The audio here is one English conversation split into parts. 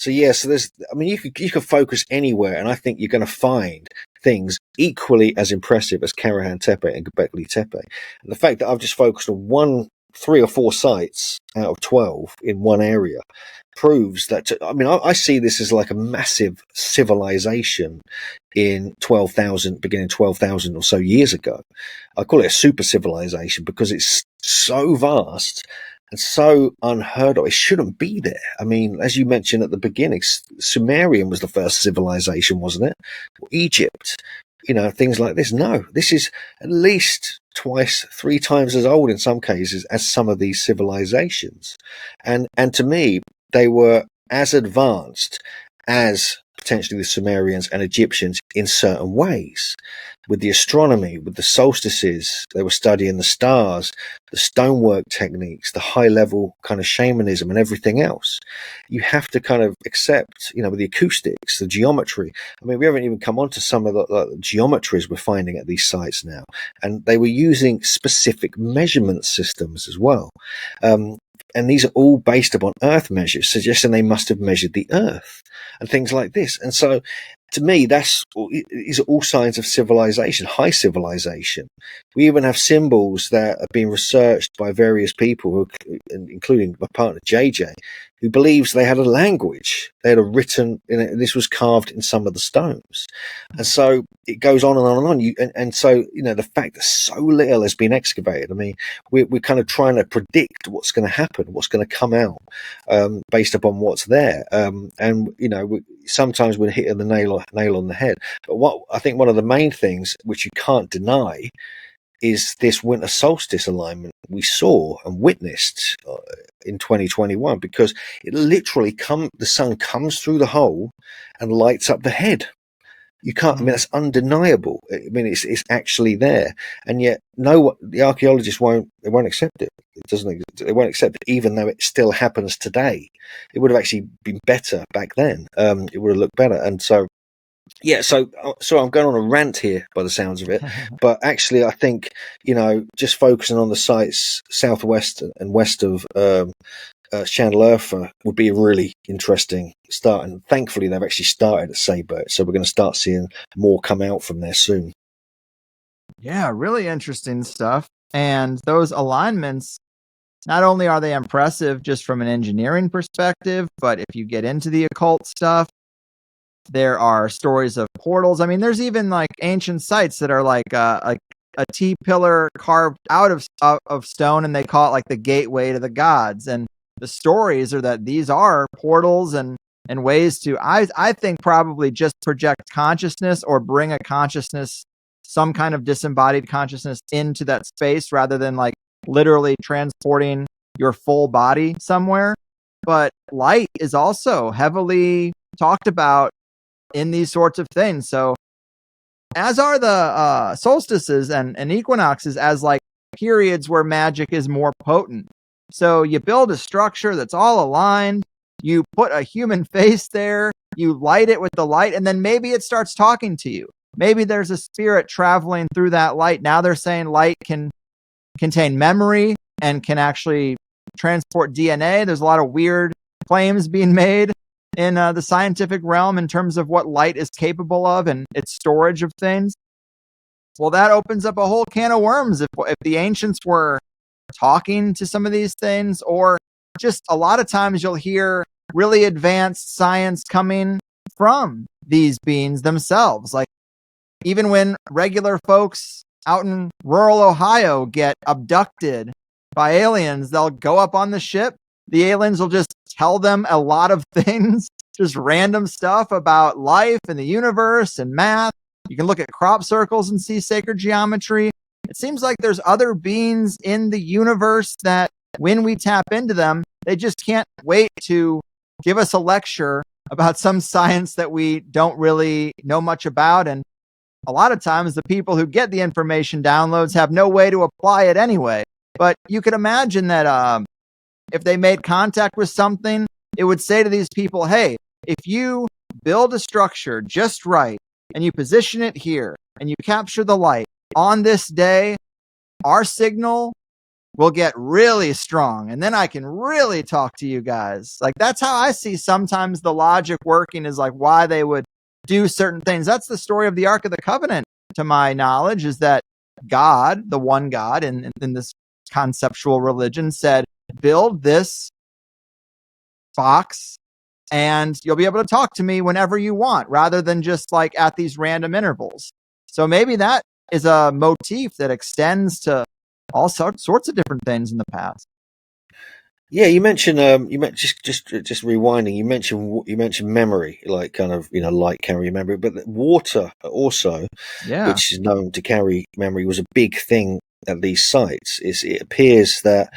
So yeah, so there's, I mean, you could focus anywhere, and I think you're going to find things equally as impressive as Karahan Tepe and Göbekli Tepe. And the fact that I've just focused on 3 or 4 sites out of 12 in one area proves that, I mean, I see this as like a massive civilization in 12,000, beginning 12,000 or so years ago. I call it a super civilization because it's so vast and so unheard of. It shouldn't be there. I mean, as you mentioned at the beginning, Sumerian was the first civilization, wasn't it? Egypt, things like this. No, this is at least twice, 3 times as old in some cases as some of these civilizations. And to me, they were as advanced as potentially the Sumerians and Egyptians in certain ways. With the astronomy, with the solstices, they were studying the stars, the stonework techniques, the high level kind of shamanism and everything else. You have to kind of accept, with the acoustics, the geometry. I mean, we haven't even come on to some of the geometries we're finding at these sites now. And they were using specific measurement systems as well. And these are all based upon Earth measures, suggesting they must have measured the Earth and things like this. And so, to me, these are all signs of civilization, high civilization. We even have symbols that are being researched by various people, including my partner JJ, who believes they had a language. They had a written, and this was carved in some of the stones. And so it goes on and on and on. And so, the fact that so little has been excavated, I mean, we're kind of trying to predict what's going to happen, what's going to come out based upon what's there. Sometimes we're hitting the nail on the head. But what I think one of the main things which you can't deny is this winter solstice alignment we saw and witnessed in 2021, because it literally the sun comes through the hole and lights up the head. You can't, I mean, that's undeniable. I mean, it's actually there. And yet the archaeologists won't accept it. They won't accept it, even though it still happens today. It would have actually been better back then. It would have looked better. And so, yeah, so I'm going on a rant here by the sounds of it, but actually I think, just focusing on the sites southwest and west of Chandlerfa would be a really interesting start. And thankfully they've actually started at Seybert, so we're going to start seeing more come out from there soon. Yeah, really interesting stuff. And those alignments, not only are they impressive just from an engineering perspective, but if you get into the occult stuff, there are stories of portals. I mean, there's even like ancient sites that are like a T-pillar carved out of stone, and they call it like the gateway to the gods. And the stories are that these are portals and ways to, I think, probably just project consciousness or bring a consciousness, some kind of disembodied consciousness into that space, rather than like literally transporting your full body somewhere. But light is also heavily talked about in these sorts of things. So as are the solstices and equinoxes as like periods where magic is more potent. So you build a structure that's all aligned, you put a human face there, you light it with the light, and then maybe it starts talking to you. Maybe there's a spirit traveling through that light. Now they're saying light can contain memory and can actually transport DNA. There's a lot of weird claims being made in the scientific realm in terms of what light is capable of and its storage of things. Well, that opens up a whole can of worms if the ancients were talking to some of these things, or just a lot of times you'll hear really advanced science coming from these beings themselves. Like even when regular folks out in rural Ohio get abducted by aliens, they'll go up on the ship. The aliens will just tell them a lot of things, just random stuff about life and the universe and math. You can look at crop circles and see sacred geometry. It seems like there's other beings in the universe that when we tap into them, they just can't wait to give us a lecture about some science that we don't really know much about. And a lot of times the people who get the information downloads have no way to apply it anyway. But you could imagine that if they made contact with something, it would say to these people, hey, if you build a structure just right and you position it here and you capture the light on this day, our signal will get really strong, and then I can really talk to you guys. Like, that's how I see sometimes the logic working, is like why they would do certain things. That's the story of the Ark of the Covenant, to my knowledge, is that God, the one God in this conceptual religion, said, build this box and you'll be able to talk to me whenever you want, rather than just like at these random intervals. So maybe that is a motif that extends to all sorts of different things in the past. Yeah, you mentioned just rewinding. You mentioned memory, like kind of light carrying memory, but water also, Yeah. which is known to carry memory, was a big thing at these sites. It appears that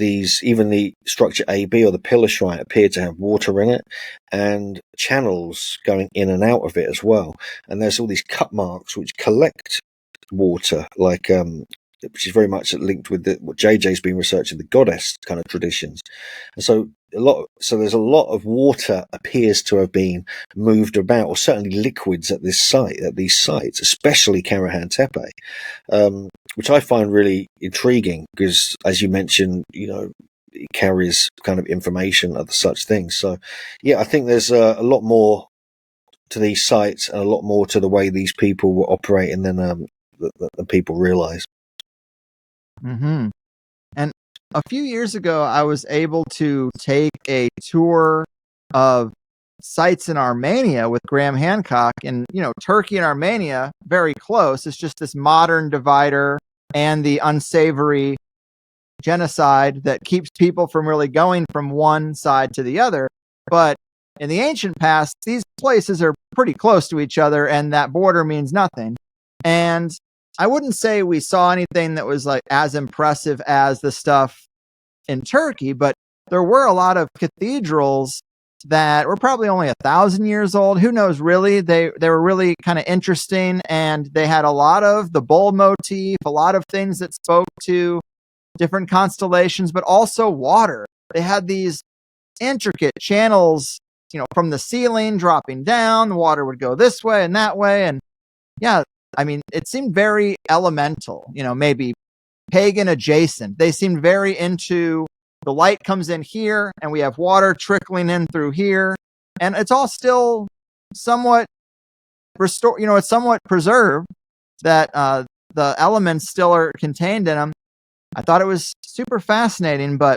even the structure AB or the pillar shrine appeared to have water in it, and channels going in and out of it as well. And there's all these cut marks which collect water, like which is very much linked with what JJ's been researching, the goddess kind of traditions. And so there's a lot of water appears to have been moved about, or certainly liquids at these sites, especially Karahan Tepe, which I find really intriguing because, as you mentioned, it carries kind of information of such things. So, yeah, I think there's a lot more to these sites and a lot more to the way these people were operating than people realize. Mm-hmm. And a few years ago, I was able to take a tour of sites in Armenia with Graham Hancock. And, Turkey and Armenia, very close. It's just this modern divider and the unsavory genocide that keeps people from really going from one side to the other. But in the ancient past, these places are pretty close to each other, and that border means nothing. And I wouldn't say we saw anything that was like as impressive as the stuff in Turkey, but there were a lot of cathedrals that were probably only 1,000 years old. Who knows, really? They were really kind of interesting, and they had a lot of the bull motif, a lot of things that spoke to different constellations, but also water. They had these intricate channels, from the ceiling dropping down. The water would go this way and that way. And yeah, I mean, it seemed very elemental, maybe pagan adjacent. They seemed very into the light comes in here and we have water trickling in through here. And it's all still somewhat restored, it's somewhat preserved, that the elements still are contained in them. I thought it was super fascinating, but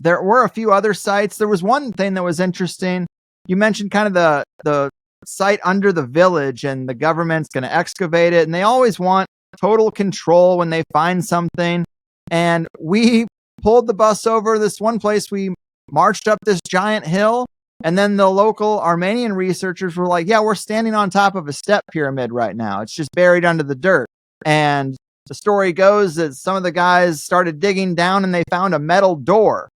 there were a few other sites. There was one thing that was interesting. You mentioned kind of the site under the village, and the government's going to excavate it, and they always want total control when they find something. And we pulled the bus over this one place. We marched up this giant hill, and then the local Armenian researchers were like, yeah, we're standing on top of a step pyramid right now. It's just buried under the dirt. And the story goes that some of the guys started digging down and they found a metal door.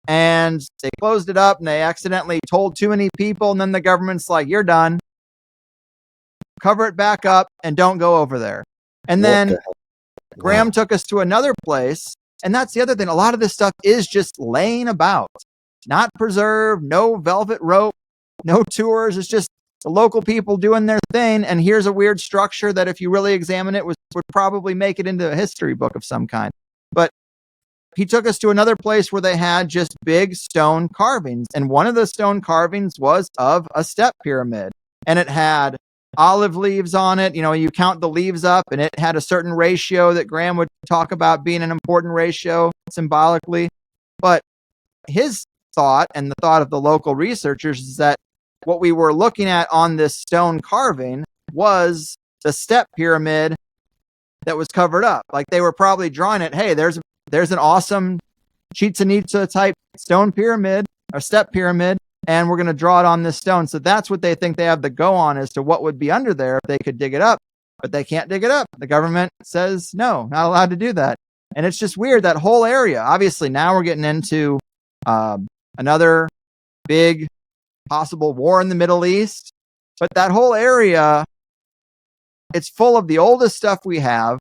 And they closed it up and they accidentally told too many people. And then the government's like, you're done. Cover it back up and don't go over there. And then Graham took us to another place. And that's the other thing. A lot of this stuff is just laying about, not preserved, no velvet rope, no tours. It's just the local people doing their thing. And here's a weird structure that if you really examine it would probably make it into a history book of some kind. But he took us to another place where they had just big stone carvings. And one of the stone carvings was of a step pyramid. And it had olive leaves on it. You count the leaves up, and it had a certain ratio that Graham would talk about being an important ratio symbolically. But his thought, and the thought of the local researchers, is that what we were looking at on this stone carving was the step pyramid that was covered up. Like, they were probably drawing it. Hey, there's an awesome Chichen Itza type stone pyramid or step pyramid, and we're going to draw it on this stone. So that's what they think they have the go on as to what would be under there if they could dig it up, but they can't dig it up. The government says, no, not allowed to do that. And it's just weird, that whole area. Obviously, now we're getting into another big possible war in the Middle East, but that whole area, it's full of the oldest stuff we have.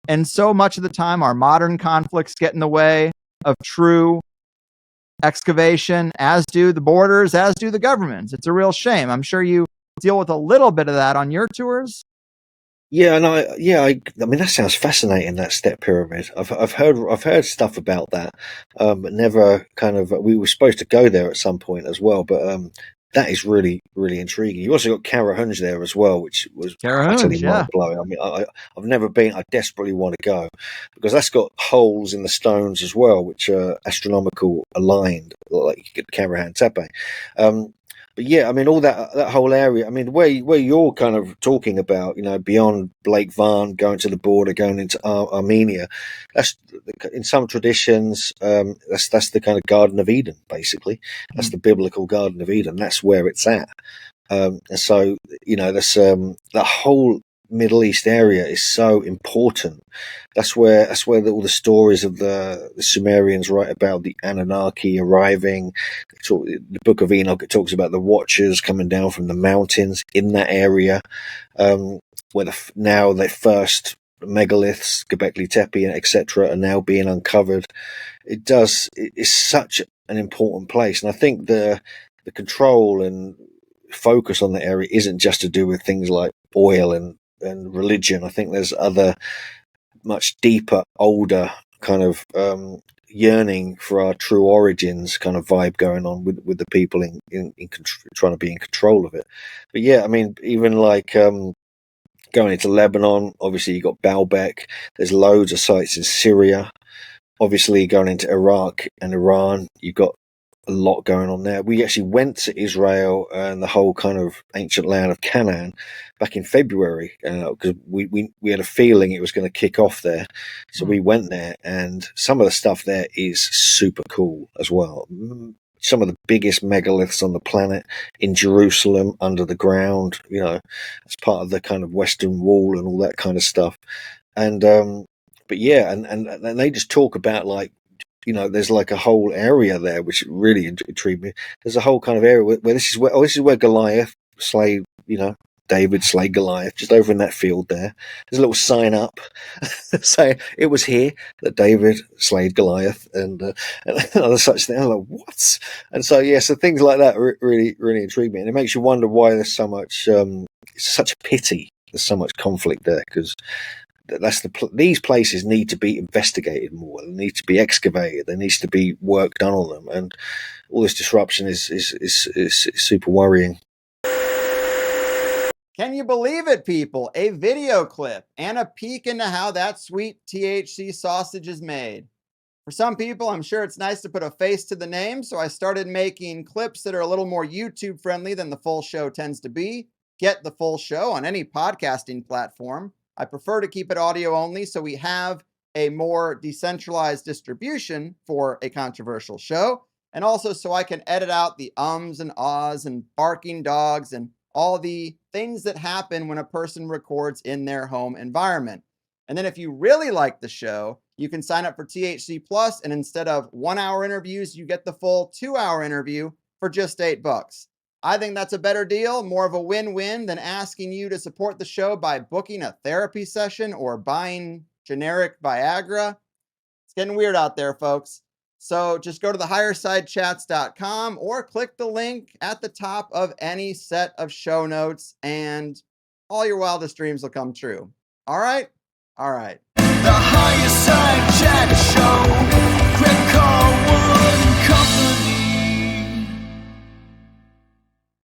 And so much of the time, our modern conflicts get in the way of true excavation, as do the borders, as do the governments. It's a real shame. I'm sure you deal with a little bit of that on your tours. Yeah, and I mean that sounds fascinating. That step pyramid. I've heard stuff about that, but never kind of. We were supposed to go there at some point as well, but that is really really intriguing. You also got Carahunge there as well, which was utterly Carahunge, yeah. mind blowing. I mean, I've never been. I desperately want to go because that's got holes in the stones as well, which are astronomical aligned, like you get Karahan Tepe. But yeah, I mean, all that whole area. I mean, where you're kind of talking about, beyond Lake Van, going to the border, going into Armenia. That's in some traditions. That's the kind of Garden of Eden, basically. That's the biblical Garden of Eden. That's where it's at. And so, that's that whole Middle East area is so important. That's where all the stories of the Sumerians write about the Anunnaki arriving. The Book of Enoch, it talks about the Watchers coming down from the mountains in that area, where now the first megaliths, Göbekli Tepe, etc., are now being uncovered. It's such an important place, and I think the control and focus on the area isn't just to do with things like oil and religion. I think there's other much deeper, older kind of yearning for our true origins kind of vibe going on with the people in trying to be in control of it. But yeah, I mean, even like going into Lebanon, obviously you got Baalbek. There's loads of sites in Syria. Obviously going into Iraq and Iran, you've got a lot going on there. We actually went to Israel and the whole kind of ancient land of Canaan back in February because we had a feeling it was going to kick off there. So we went there, and some of the stuff there is super cool as well. Some of the biggest megaliths on the planet in Jerusalem under the ground, as part of the kind of Western Wall and all that kind of stuff. And but yeah, and they just talk about like, there's like a whole area there which really intrigued me. There's a whole kind of area where this is where Goliath slayed, David slayed Goliath, just over in that field there. There's a little sign up saying it was here that David slayed Goliath and other such things. I'm like, what? And so so things like that really really intrigue me, and it makes you wonder why there's so much. It's such a pity there's so much conflict there, because these places need to be investigated more. They need to be excavated. There needs to be work done on them, and all this disruption is super worrying. Can you believe it, people? A video clip and a peek into how that sweet THC sausage is made. For some people, I'm sure it's nice to put a face to the name, so I started making clips that are a little more YouTube friendly than the full show tends to be. Get the full show on any podcasting platform. I prefer to keep it audio only, so we have a more decentralized distribution for a controversial show, and also so I can edit out the ums and ahs and barking dogs and all the things that happen when a person records in their home environment. And then if you really like the show, you can sign up for THC Plus, and instead of 1 hour interviews, you get the full 2 hour interview for just $8. I think that's a better deal, more of a win-win than asking you to support the show by booking a therapy session or buying generic Viagra. It's getting weird out there, folks. So just go to thehighersidechats.com or click the link at the top of any set of show notes, and all your wildest dreams will come true. All right? All right. The Higher Side Chat Show. Greg Carwood.